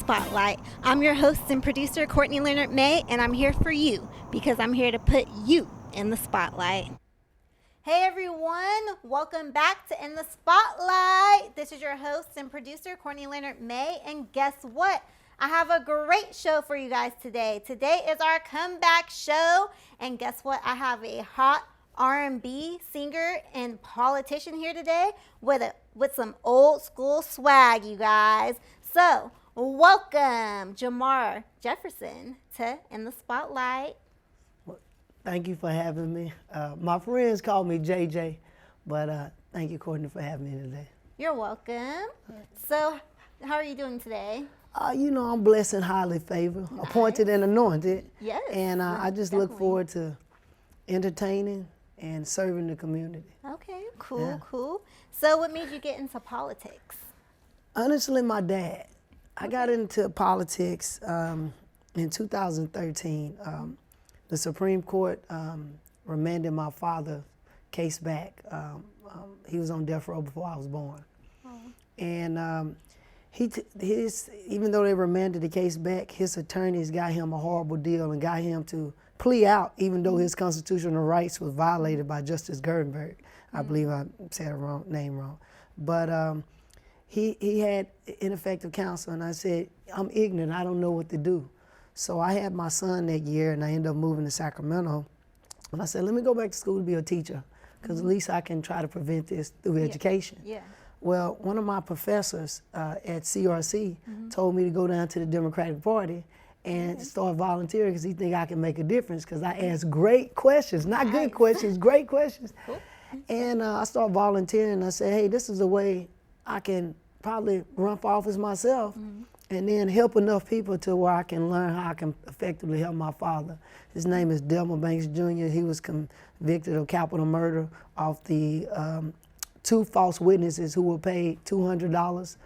Spotlight. I'm your host and producer, Courtney Leonard May, and I'm here for you because I'm here to put you in the spotlight. Hey everyone, welcome back to In the Spotlight. This is your host and producer, Courtney Leonard May, and guess what? I have a great show for you guys today. Today is our comeback show, and guess what? I have a hot R&B singer and politician here today with some old school swag, you guys. So, welcome Jrmar Jefferson to In the Spotlight. Thank you for having me. My friends call me JJ, but thank you, Courtney, for having me today. You're welcome. So, how are you doing today? I'm blessed and highly favored, nice. Appointed and anointed. Yes. And I just definitely look forward to entertaining and serving the community. Okay, cool. So, what made you get into politics? Honestly, my dad. I got into politics in 2013. The Supreme Court remanded my father's case back. He was on death row before I was born. Oh. And even though they remanded the case back, his attorneys got him a horrible deal and got him to plea out, even though his constitutional rights was violated by Justice Gerdenberg. I believe I said the name wrong. But he had ineffective counsel, and I said, I'm ignorant, I don't know what to do. So I had my son that year, and I ended up moving to Sacramento. And I said, let me go back to school to be a teacher, because at least I can try to prevent this through education. Yeah. Well, one of my professors at CRC told me to go down to the Democratic Party and start volunteering because he think I can make a difference, because I ask great questions, not good questions, great questions. Cool. And I started volunteering. I said, hey, this is a way I can probably run for office myself. And then help enough people to where I can learn how I can effectively help my father. His name is Delmer Banks Jr. He was convicted of capital murder off the two false witnesses who were paid $200,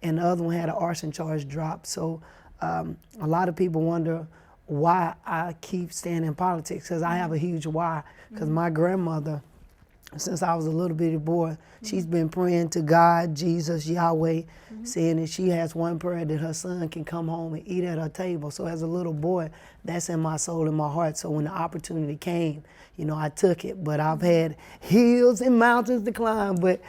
and the other one had an arson charge dropped. So a lot of people wonder why I keep staying in politics, because I have a huge why. Because my grandmother, since I was a little bitty boy, she's been praying to God, Jesus, Yahweh, saying that she has one prayer, that her son can come home and eat at her table. So as a little boy, that's in my soul and my heart. So when the opportunity came, I took it. But I've had hills and mountains to climb, but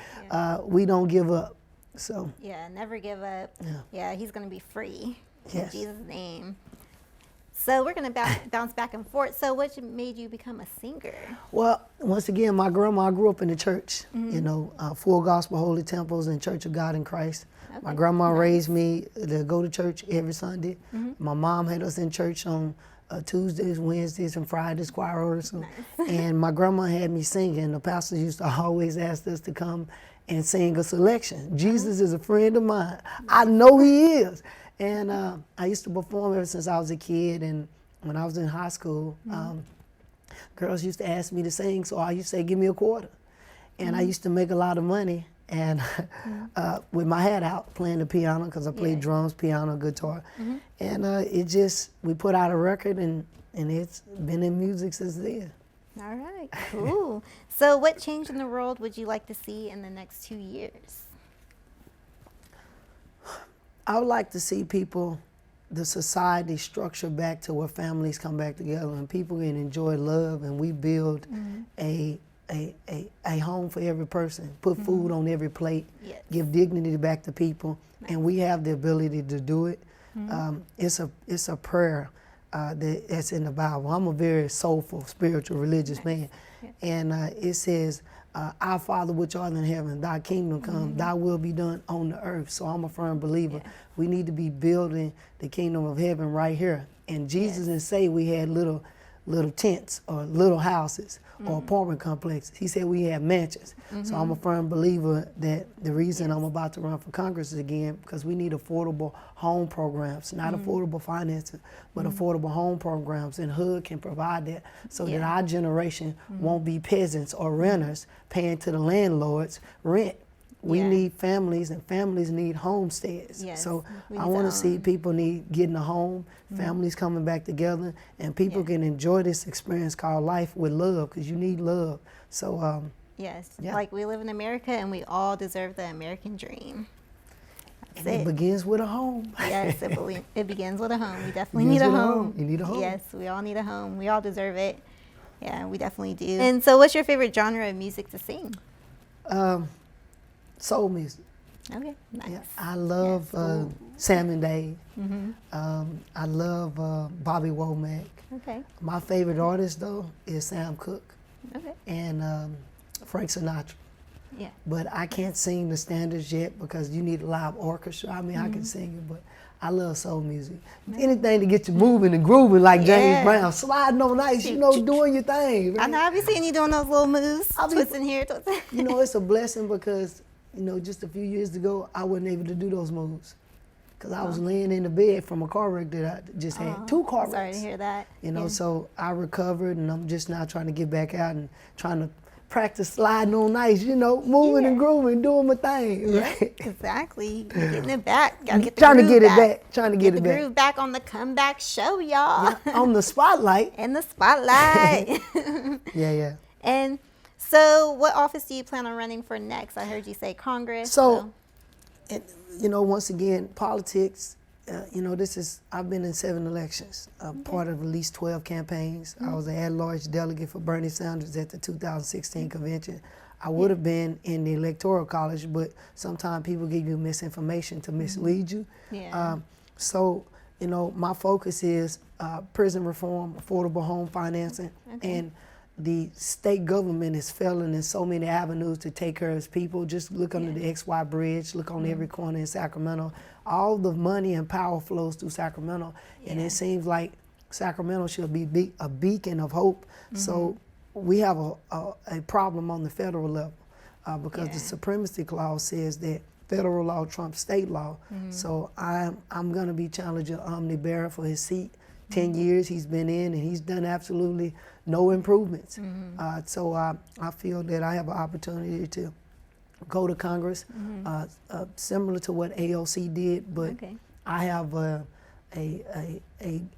we don't give up. So yeah, never give up. Yeah, he's going to be free. Yes. In Jesus' name. So we're going to bounce back and forth. So what made you become a singer? Well, once again, my grandma, I grew up in the church, Full Gospel Holy Temples and Church of God in Christ. Okay. My grandma raised me to go to church every Sunday. My mom had us in church on Tuesdays, Wednesdays, and Fridays, choir rehearsal. Nice. And my grandma had me singing. The pastors used to always ask us to come and sing a selection. Jesus is a friend of mine. I know he is. And I used to perform ever since I was a kid, and when I was in high school, girls used to ask me to sing, so I used to say, give me a quarter. And I used to make a lot of money, and with my hat out, playing the piano, because I played drums, piano, guitar. And we put out a record, and it's been in music since then. All right, cool. So what change in the world would you like to see in the next 2 years? I would like to see the society structure back to where families come back together and people can enjoy love, and we build a home for every person, put food on every plate, give dignity back to people, and we have the ability to do it. It's a prayer that's in the Bible. I'm a very soulful, spiritual, religious man, and it says, our Father which art in heaven, thy kingdom come, thy will be done on the earth. So I'm a firm believer. We need to be building the kingdom of heaven right here. And Jesus didn't say we had little tents or little houses or apartment complexes. He said we had mansions. So I'm a firm believer that the reason I'm about to run for Congress again, because we need affordable home programs, not affordable finances, but affordable home programs, and HUD can provide that so that our generation won't be peasants or renters paying to the landlords rent. We need families, and families need homesteads. Yes, so I want to see people getting a home, families coming back together, and people can enjoy this experience called life with love, because you need love. So yes, like we live in America, and we all deserve the American dream. That's It it. begins with a home. Yes, it begins with a home. We definitely need a home. You need a home. Yes, we all need a home. We all deserve it. Yeah, we definitely do. And so what's your favorite genre of music to sing? Soul music. Okay, nice. Yeah, I love Sam and Dave. I love Bobby Womack. Okay, My favorite artist, though, is Sam Cooke okay. and Frank Sinatra. Yeah. But I can't sing the standards yet because you need a live orchestra. I mean, I can sing it, but I love soul music. Anything to get you moving and grooving like James Brown, sliding on ice, doing your thing. Right? I know, I've been seeing you doing those little moves, twisting here, twisting. It's a blessing because, just a few years ago, I wasn't able to do those moves because I was laying in the bed from a car wreck that I just had, 2 car wrecks. Sorry to hear that. So I recovered, and I'm just now trying to get back out and trying to practice sliding on ice, moving and grooving, doing my thing, right? Exactly. Getting it back. Gotta get the Trying to groove get it back. back. Trying to get it the back. groove back on the comeback show, y'all. Yeah, on the spotlight. In the spotlight. Yeah. And so what office do you plan on running for next? I heard you say Congress. So, and, once again, politics, I've been in 7 elections, part of at least 12 campaigns. I was an at-large delegate for Bernie Sanders at the 2016 convention. I would have been in the Electoral College, but sometimes people give you misinformation to mislead you. Yeah. My focus is prison reform, affordable home financing, and the state government is failing in so many avenues to take care of its people. Just look under the XY Bridge, look on every corner in Sacramento. All the money and power flows through Sacramento, and it seems like Sacramento should be a beacon of hope. So we have a problem on the federal level because the Supremacy Clause says that federal law trumps state law. So I'm going to be challenging Omni Barrett for his seat. 10 years he's been in, and he's done absolutely no improvements. So I feel that I have an opportunity to go to Congress, similar to what AOC did, but I have a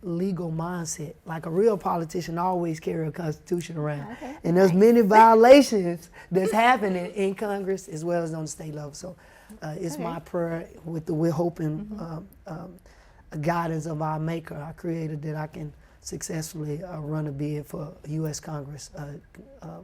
legal mindset. Like a real politician always carry a constitution around. And there's many violations that's happening in Congress as well as on the state level. So it's my prayer with hope and guidance of our Maker, our Creator, that I can successfully run a bid for U.S. Congress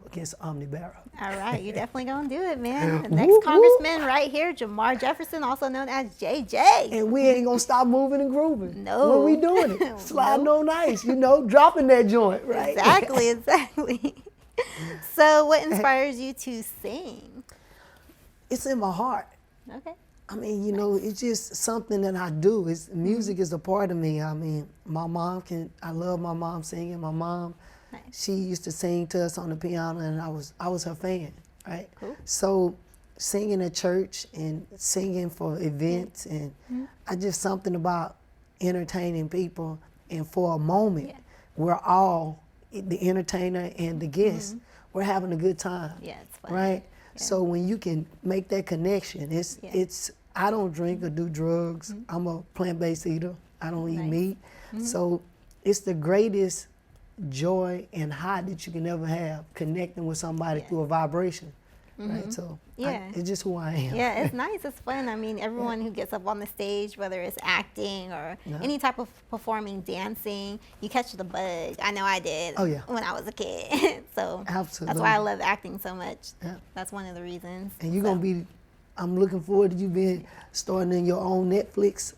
against Omni Barrett. All right, you're definitely going to do it, man. The next congressman right here, Jrmar Jefferson, also known as JJ. And we ain't going to stop moving and grooving. No. When we doing it. Sliding on ice, dropping that joint, right? Exactly. So what inspires you to sing? It's in my heart. Okay. I mean, it's just something that I do. Music is a part of me. I mean, I love my mom singing. My mom, she used to sing to us on the piano, and I was her fan, right? Cool. So singing at church and singing for events, and I just something about entertaining people, and for a moment, we're all, the entertainer and the guest, we're having a good time. Yeah, it's fun. Right? Yeah. So when you can make that connection, it's I don't drink or do drugs. I'm a plant-based eater. I don't eat meat. So it's the greatest joy and high that you can ever have, connecting with somebody through a vibration. Right? So it's just who I am. Yeah, it's nice. It's fun. I mean, everyone who gets up on the stage, whether it's acting or any type of performing, dancing, you catch the bug. I know I did when I was a kid. So absolutely. That's why I love acting so much. Yeah. That's one of the reasons. And you're going to be, I'm looking forward to you being starting in your own Netflix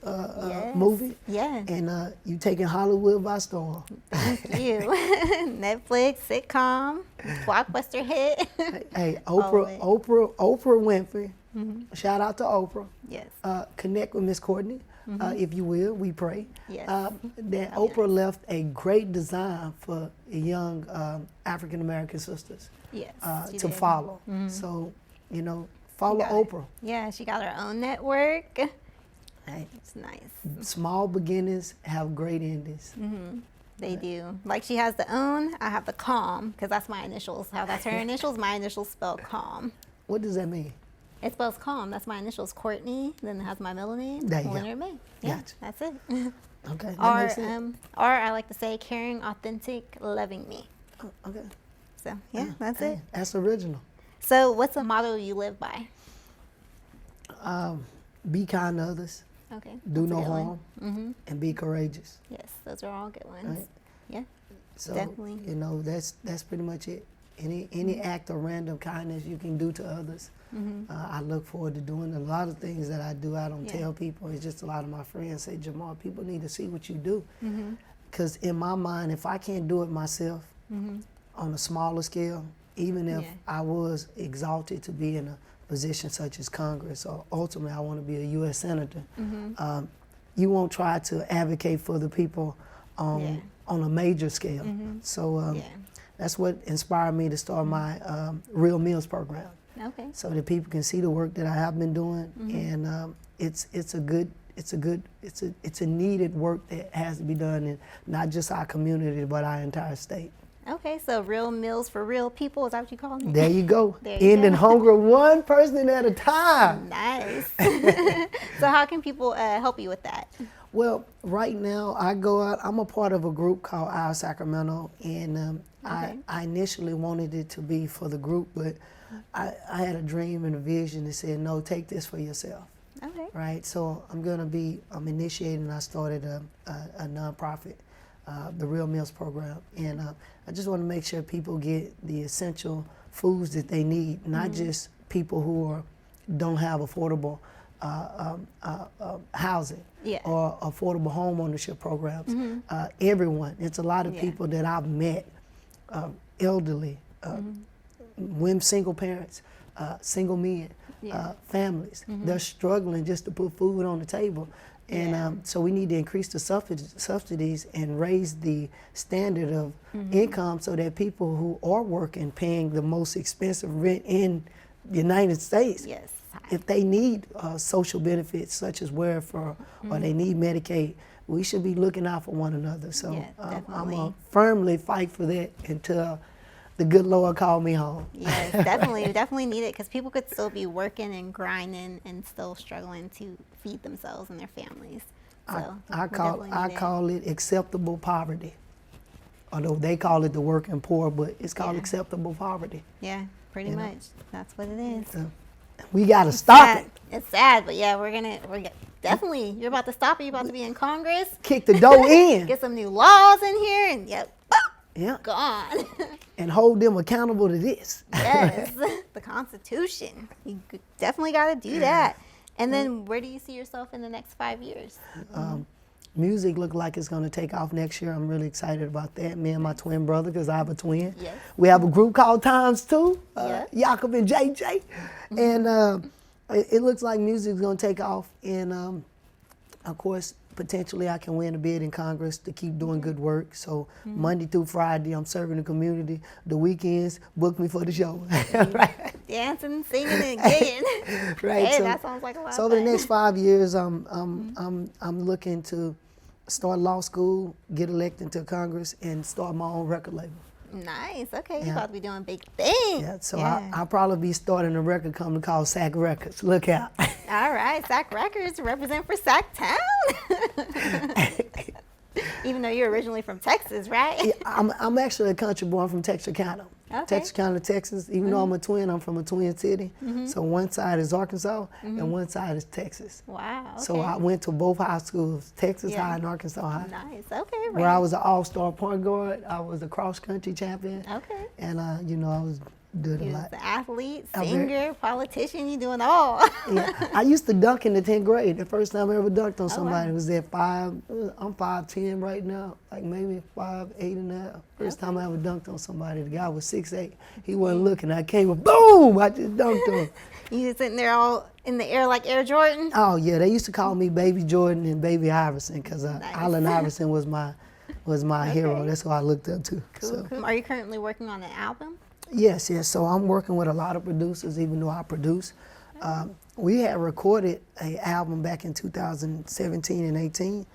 movie. Yeah. And you taking Hollywood by storm. Thank you. Netflix, sitcom, blockbuster hit. Hey, Oprah Winfrey. Shout out to Oprah. Yes. Connect with Miss Courtney, if you will. We pray. Yes. That Oprah left a great design for young African American sisters. Yes. To follow. So, follow Oprah. Yeah, she got her own network. Hey, it's nice. Small beginnings have great endings. They do. Like she has the OWN, I have the CALM, because that's my initials. How that's her initials. My initials spell CALM. What does that mean? It spells CALM. That's my initials, Courtney. Then it has my middle name, there you Leonard May. Yeah, gotcha. That's it. Okay. Or I like to say, caring, authentic, loving me. Oh, okay. So that's it. That's original. So what's a motto you live by? be kind to others, Okay. do That's a no good one. harm, and be courageous. Yes, those are all good ones. Right. Yeah. So Definitely. you know that's pretty much it. Any act of random kindness you can do to others, I look forward to doing. A lot of things that I do, I don't tell people. It's just a lot of my friends say, Jrmar, people need to see what you do. Because in my mind, if I can't do it myself on a smaller scale, even if I was exalted to be in a position such as Congress, or ultimately I want to be a U.S. Senator, you won't try to advocate for the people on a major scale. So that's what inspired me to start my Real Meals program. Okay. So that people can see the work that I have been doing, and it's a needed work that has to be done in not just our community but our entire state. Okay, so Real Meals for Real People, is that what you call it? There you go. There you Ending go. hunger one person at a time. Nice. So how can people help you with that? Well, right now I go out. I'm a part of a group called Our Sacramento, and I initially wanted it to be for the group, but I had a dream and a vision that said, no, take this for yourself. Okay. Right. So I'm initiating. I started a nonprofit, the Real Meals program, and I just want to make sure people get the essential foods that they need, not just people who don't have affordable housing or affordable home ownership programs. Everyone. It's a lot of people that I've met, elderly, women, single parents, single men, families. They're struggling just to put food on the table. And so we need to increase the subsidies and raise the standard of income so that people who are working, paying the most expensive rent in the United States, if they need social benefits such as welfare or they need Medicaid, we should be looking out for one another. So I'm going to firmly fight for that until the good Lord called me home. Yes, definitely. We definitely need it because people could still be working and grinding and still struggling to feed themselves and their families. So I call it acceptable poverty. Although they call it the working poor, but it's called acceptable poverty. Yeah, pretty much. That's what it is. We got to stop it. It's sad, but yeah, we're definitely, you're about to stop it. You're about to be in Congress. Kick the door in. Get some new laws in here and gone. And hold them accountable to this. Yes, the Constitution. You definitely got to do that. And then where do you see yourself in the next 5 years? Music look like it's going to take off next year. I'm really excited about that. Me and my twin brother, because I have a twin. Yes. We have a group called Timez Two, Jacob and JJ. And it looks like music is going to take off. And of course, potentially I can win a bid in Congress to keep doing good work. So Monday through Friday, I'm serving the community. The weekends, book me for the show. Right? Dancing, singing, and gigging. Right. Hey, So, that sounds like a lot so of over the fun. next 5 years, I'm looking to start law school, get elected to Congress, and start my own record label. Nice. Okay, you're about to be doing big things. Yeah. So I'll probably be starting a record company called Sac Records. Look out. All right, Sac Records represent for Sac Town. Even though you're originally from Texas, right? Yeah, I'm actually a country boy. I'm from Texarkana. Okay. Texarkana, Texas. Even though I'm a twin, I'm from a twin city. So one side is Arkansas and one side is Texas. Wow. Okay. So I went to both high schools, Texas High and Arkansas High. Nice. Okay. Where I was an all-star point guard. I was a cross-country champion. Okay. And, I was doing a You lot. was an athlete, I'm singer, politician. You doing all. Yeah, I used to dunk in the 10th grade. The first time I ever dunked on somebody wow. was at 5. I'm 5'10" right now, like maybe 5'8.5". First time I ever dunked on somebody, the guy was 6'8". He wasn't looking. I came and boom, I just dunked on him. You sitting there all in the air like Air Jordan. Oh yeah, they used to call me Baby Jordan and Baby Iverson because Nice. Allen Iverson was my hero. That's who I looked up to. Cool. So. Cool. Are you currently working on an album? Yes. So I'm working with a lot of producers, even though I produce. We had recorded an album back in 2017 and 18,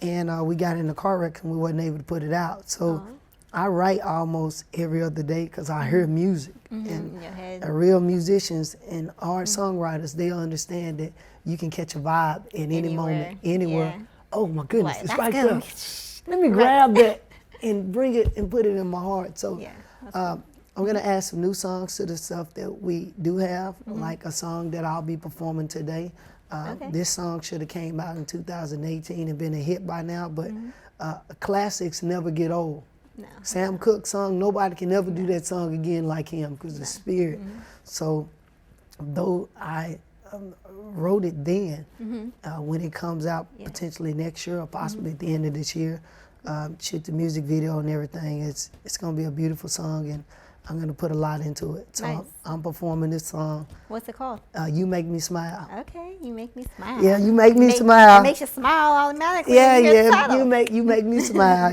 and we got in a car wreck and we wasn't able to put it out. So I write almost every other day because I hear music. And in your head. real musicians and art songwriters, they'll understand that you can catch a vibe in any moment, anywhere. Yeah. Oh my goodness, Like, it's that's right good. there. Let me grab that and bring it and put it in my heart. So Yeah. I'm gonna add some new songs to the stuff that we do have, like a song that I'll be performing today. Okay. This song should have came out in 2018 and been a hit by now, but classics never get old. No. Sam Cooke song, nobody can ever do that song again like him because the spirit. So though I wrote it then, when it comes out potentially next year or possibly at the end of this year, shoot the music video and everything, it's gonna be a beautiful song, and I'm gonna put a lot into it. So Nice. I'm performing this song. What's it called? You Make Me Smile. Okay, You Make Me Smile. Yeah, You Make Me Smile. It makes you smile automatically. Yeah, when you hear the yeah. title. You make me smile.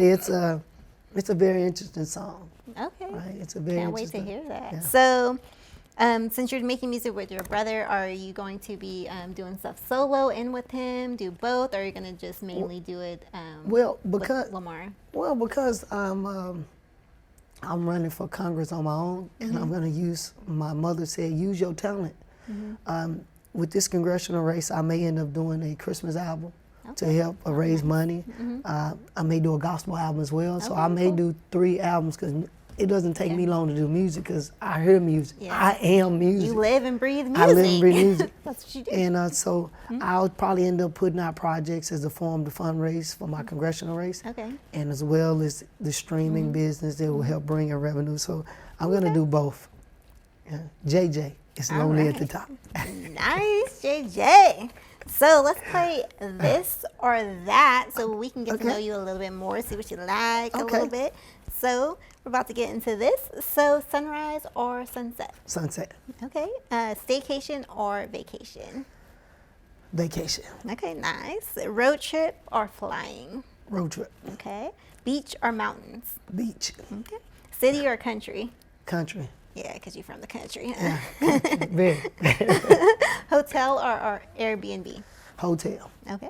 It's a very interesting song. Okay. Right? It's a very Can't wait to interesting. hear that. Yeah. So, since you're making music with your brother, are you going to be doing stuff solo and with him? Do both, or are you going to just mainly do it Well, with because Lamar? well, because I'm running for Congress on my own, and I'm going to use. My mother said, use your talent. With this congressional race, I may end up doing a Christmas album to help raise money. I may do a gospel album as well, so Okay, I may cool. do 3 albums because it doesn't take me long to do music because I hear music. Yeah. I am music. You live and breathe music. I live and breathe music. That's what you do. And so I'll probably end up putting out projects as a form to fundraise for my congressional race, Okay. and as well as the streaming business that will help bring in revenue. So I'm going to do both. Yeah. JJ is All lonely at the right. top. Nice, JJ. So let's play this or that so we can get to know you a little bit more, see what you like a Okay. little bit. So we're about to get into this. So sunrise or sunset? Sunset. Okay. Staycation or vacation? Vacation. Okay, nice. Road trip or flying? Road trip. Okay. Beach or mountains? Beach. Okay. City or country? Country. Yeah, because you're from the country. Yeah. Very. Hotel or Airbnb? Hotel. Okay.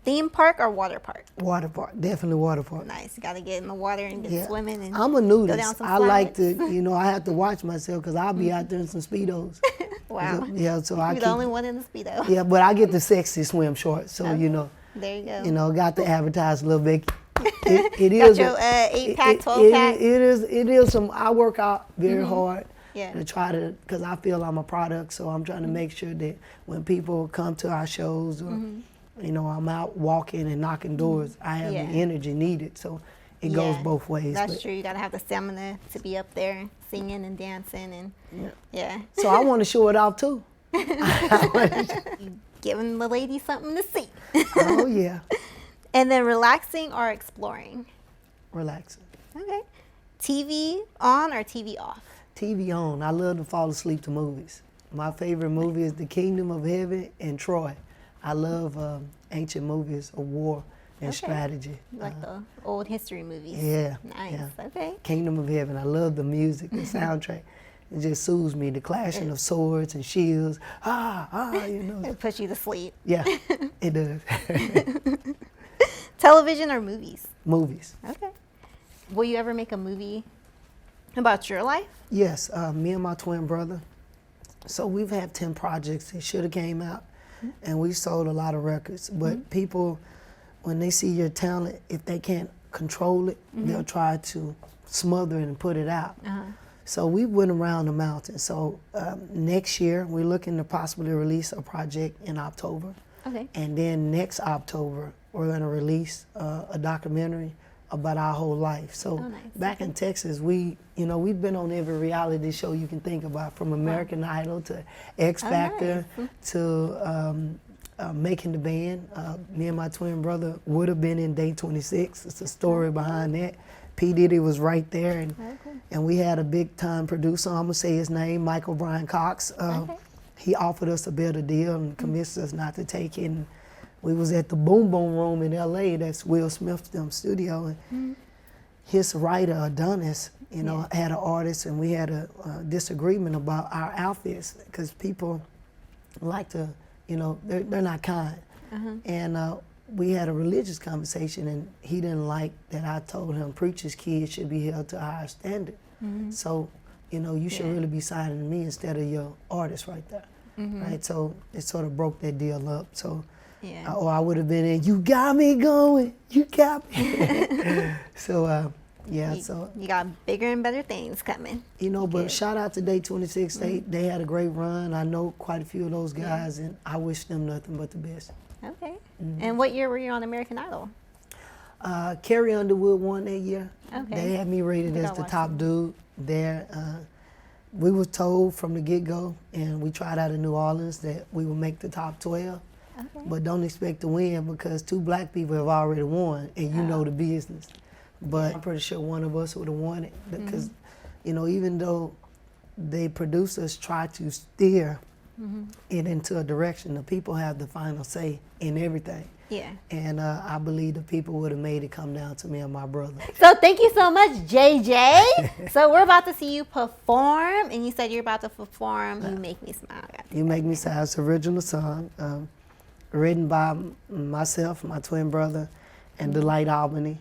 Theme park or water park? Water park. Definitely water park. Nice. You got to get in the water and get Yeah. swimming. And I'm a go down nudist. some I like slides. to, I have to watch myself because I'll be out there in some Speedos. Wow. Yeah, so I You're the only one in the Speedo. Yeah, but I get the sexy swim shorts, so There you go. got to advertise a little bit. It Got is your a- 8-pack, 12-pack. It is some. I work out very hard Yeah. to try to, because I feel I'm a product, so I'm trying to make sure that when people come to our shows or I'm out walking and knocking doors, I have Yeah. the energy needed. So it goes Yeah, both ways. That's but- true. You got to have the stamina to be up there singing and dancing. And yeah. So I want to show it off too. Giving the ladies something to see. Oh yeah, And then relaxing or exploring? relaxing. Okay. TV on or TV off? TV on. I love to fall asleep to movies. My favorite movie is The Kingdom of Heaven and Troy. I love ancient movies of war and Okay. strategy. Like the old history movies. Yeah. Nice. yeah. Okay. Kingdom of Heaven. I love the music, the soundtrack. It just soothes me. The clashing of swords and shields. It puts you to sleep. Yeah, it does. Television or movies? Movies. Okay. Will you ever make a movie about your life? Yes, me and my twin brother. So we've had 10 projects that should have came out, and we sold a lot of records. But people, when they see your talent, if they can't control it, they'll try to smother it and put it out. So we went around the mountain. So next year, we're looking to possibly release a project in October. Okay. And then next October, we're going to release a documentary about our whole life. So nice. back in Texas, we've been on every reality show you can think about, from American Idol to X Factor to Making the Band. Me and my twin brother would have been in Day 26. It's a story behind that. P. Diddy was right there, and we had a big time producer. I'm gonna say his name, Michael Brian Cox. He offered us a better deal and convinced us not to take it. And we was at the Boom Boom Room in L.A. That's Will Smith's studio, and his writer Adonis, had an artist, and we had a disagreement about our outfits because people like to, they're not kind, and we had a religious conversation, and he didn't like that I told him preacher's kids should be held to a higher standard. So, you should really be signing to me instead of your artist right there, right? So it sort of broke that deal up. So. Or I would have been in, you got me going, you got me. So Yeah, you got bigger and better things coming. But shout out to Day 26. They had a great run. I know quite a few of those guys, and I wish them nothing but the best. Okay. And what year were you on American Idol? Carrie Underwood won that year. Okay. They had me rated as the top dude there. We were told from the get-go, and we tried out in New Orleans, that we would make the top 12. Okay. But don't expect to win because 2 black people have already won, and you know the business. But I'm pretty sure one of us would have won it because, even though the producers try to steer it into a direction, the people have the final say in everything. Yeah. And I believe the people would have made it come down to me and my brother. So thank you so much, JJ. So we're about to see you perform, and you said you're about to perform You Make Me Smile. You Make Me Smile. It's an original song written by myself, my twin brother, and Delight Albany.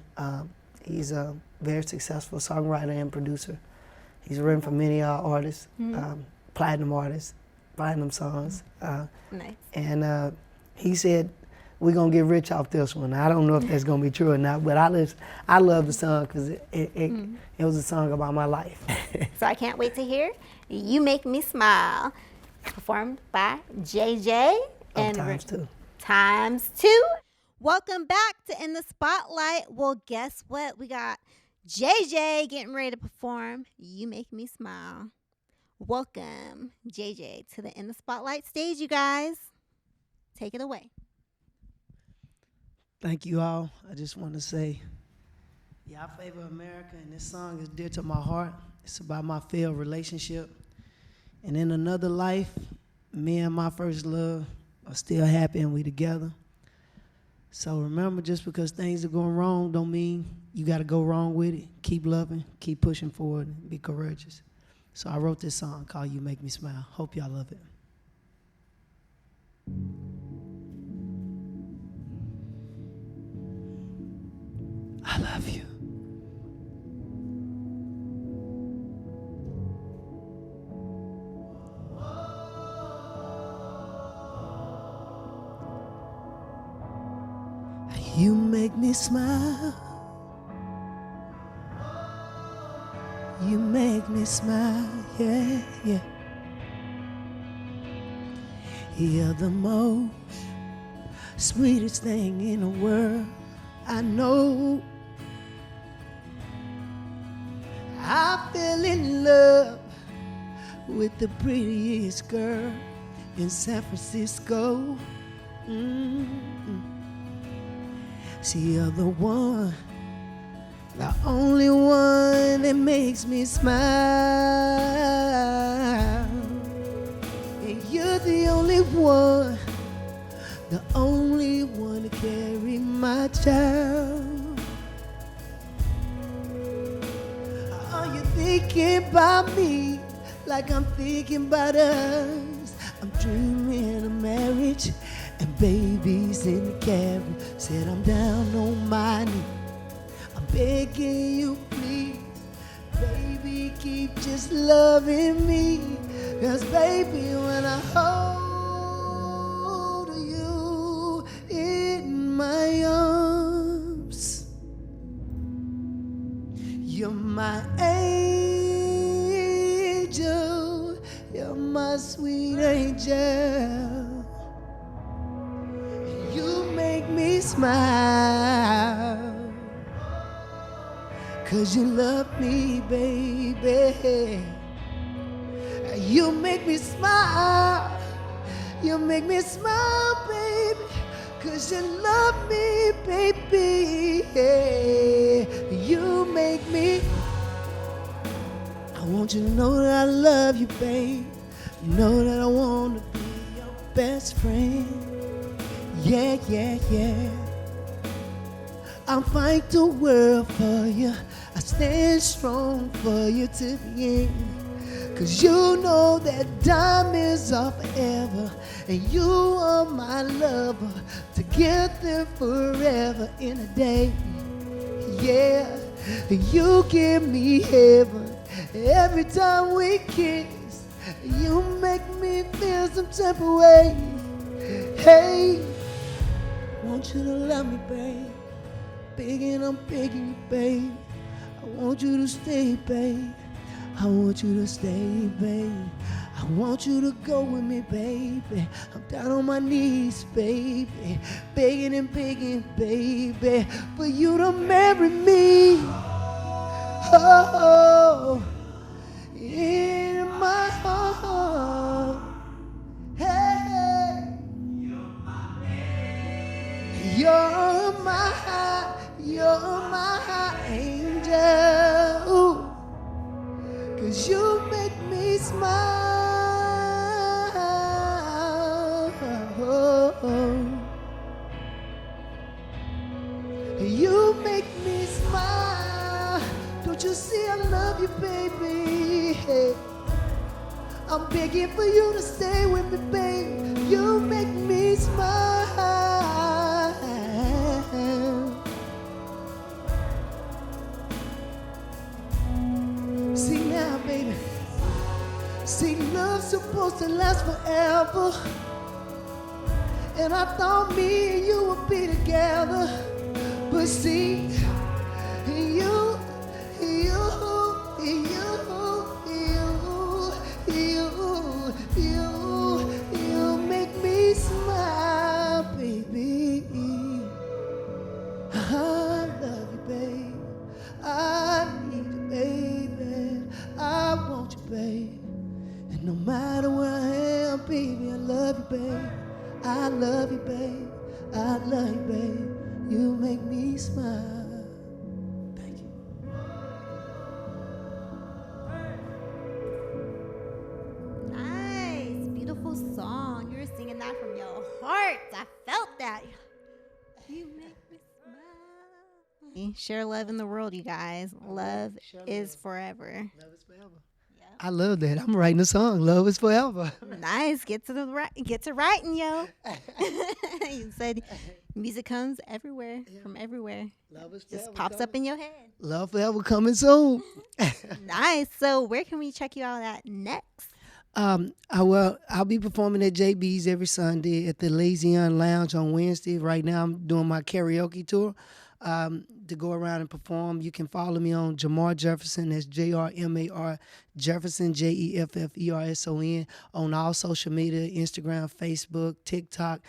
He's a very successful songwriter and producer. He's written for many artists, platinum artists, platinum songs. Nice. And he said, we're going to get rich off this one. I don't know if that's going to be true or not, but I love the song because it was a song about my life. So I can't wait to hear You Make Me Smile, performed by JJ. And Timez Two. Welcome back to In the Spotlight. Well, guess what? We got JJ getting ready to perform You Make Me Smile. Welcome, JJ, to the In the Spotlight stage, you guys. Take it away. Thank you all. I just want to say, I favor America, and this song is dear to my heart. It's about my failed relationship. And in another life, me and my first love are still happy and we together. So remember, just because things are going wrong don't mean you got to go wrong with it. Keep loving, keep pushing forward, and be courageous. So I wrote this song called You Make Me Smile. Hope y'all love it. I love you. You make me smile. You make me smile, yeah, yeah. You're the most sweetest thing in the world, I know. I fell in love with the prettiest girl in San Francisco. See, you're the one, the only one that makes me smile. And you're the only one to carry my child. Are you thinking about me like I'm thinking about us? I'm dreaming of marriage and babies in the carriage. Said I'm down on my knee, I'm begging you please, baby, keep just loving me. 'Cause baby, when I hold you in my arms, you're my angel, you're my sweet angel. You make me smile, 'cause you love me, baby. You make me smile, you make me smile, baby, 'cause you love me, baby. You make me, I want you to know that I love you, babe. You know that I want to be your best friend. Yeah, yeah, yeah. I'll fight the world for you, I stand strong for you to the end. 'Cause you know that diamonds are forever, and you are my lover, together forever in a day. Yeah, you give me heaven every time we kiss. You make me feel some type of way. Hey, I want you to love me, babe. Begging, I'm begging you, babe. I I want you to stay, babe. I want you to stay, babe. I want you to go with me, baby. I'm down on my knees, baby. Begging and begging, baby, for you to marry me. Oh, in my heart. Hey, you're my angel. 'Cause you make me smile. You make me smile. Don't you see I love you, baby? I'm begging for you to stay with me, babe. You make me smile. See now, baby. See, love's supposed to last forever. And I thought me and you would be together. But see, you make me smile, baby. I love you, babe. I need you, baby. I want you, babe. And no matter where I am, baby, I love you, babe. I love you, babe. I love you, babe. You make me smile. Thank you. Nice, beautiful song. You were singing that from your heart. I felt that. You make me smile. Share love in the world, you guys. Love is forever. Love is forever. I love that. I'm writing a song. Love is forever. Nice. Get to writing, yo. You said music comes everywhere, from everywhere. Love is Just forever pops up in your head. Love forever coming soon. Nice. So where can we check you out at next? I'll be performing at JB's every Sunday at the Lazy Young Lounge on Wednesday. Right now I'm doing my karaoke tour. To go around and perform. You can follow me on Jrmar Jefferson, that's Jrmar Jefferson, Jefferson, on all social media, Instagram, Facebook, TikTok.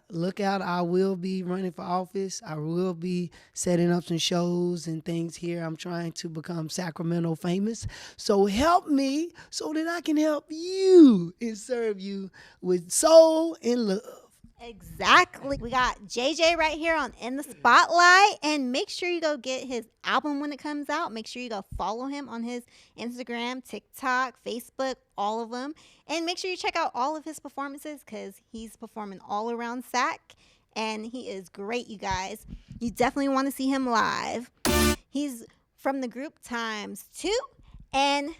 Look out. I will be running for office. I will be setting up some shows and things here. I'm trying to become Sacramento famous. So help me so that I can help you and serve you with soul and love. Exactly. We got JJ right here on In the Spotlight. And make sure you go get his album when it comes out. Make sure you go follow him on his Instagram, TikTok, Facebook, all of them. And make sure you check out all of his performances because he's performing all around SAC. And he is great, you guys. You definitely want to see him live. He's from the group Timez Two. And